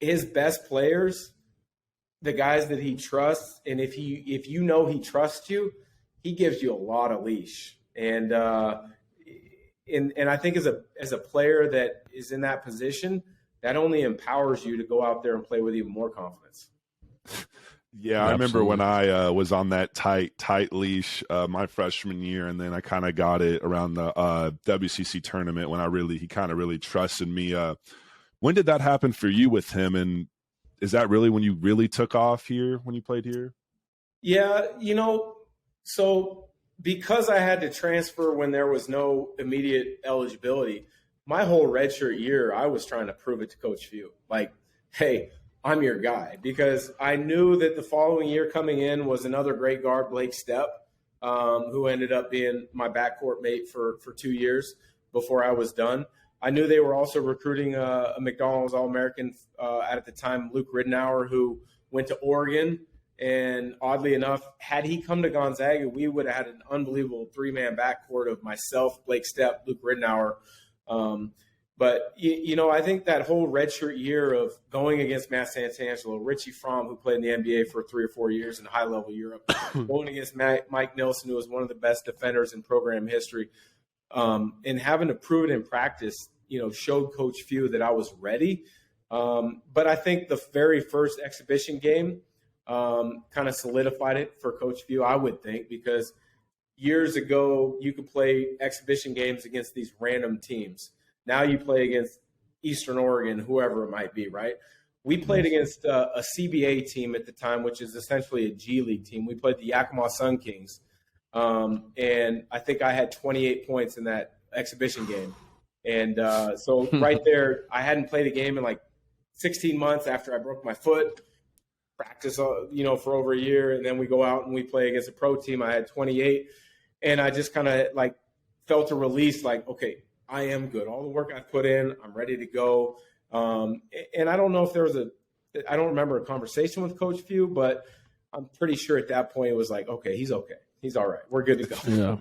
his best players, the guys that he trusts, and if you know he trusts you, he gives you a lot of leash. And I think as a player that is in that position, that only empowers you to go out there and play with even more confidence. Yeah, I remember when I was on that tight leash my freshman year, and then I kind of got it around the WCC tournament when he kind of really trusted me. When did that happen for you with him? And is that really when you really took off here when you played here? Yeah, so because I had to transfer when there was no immediate eligibility, my whole redshirt year, I was trying to prove it to Coach Few. Like, hey, I'm your guy, because I knew that the following year coming in was another great guard, Blake Stepp, who ended up being my backcourt mate for 2 years before I was done. I knew they were also recruiting a McDonald's All-American at the time, Luke Ridenour, who went to Oregon. And oddly enough, had he come to Gonzaga, we would have had an unbelievable three-man backcourt of myself, Blake Stepp, Luke Ridenour. But, I think that whole redshirt year of going against Matt Santangelo, Richie Fromm, who played in the NBA for 3 or 4 years in high-level Europe, going against Mike Nilsson, who was one of the best defenders in program history, and having to prove it in practice, showed Coach Few that I was ready. But I think the very first exhibition game kind of solidified it for Coach Few, I would think, because years ago you could play exhibition games against these random teams. Now you play against Eastern Oregon, whoever it might be, right? We played against a CBA team at the time, which is essentially a G League team. We played the Yakima Sun Kings, and I think I had 28 points in that exhibition game. And so right there, I hadn't played a game in like 16 months after I broke my foot, practice, for over a year. And then we go out and we play against a pro team. I had 28, and I just kind of like felt a release, like, okay, I am good. All the work I've put in, I'm ready to go. And I don't know if there was I don't remember a conversation with Coach Few, but I'm pretty sure at that point it was like, okay, he's okay. He's all right. We're good to go. Yeah.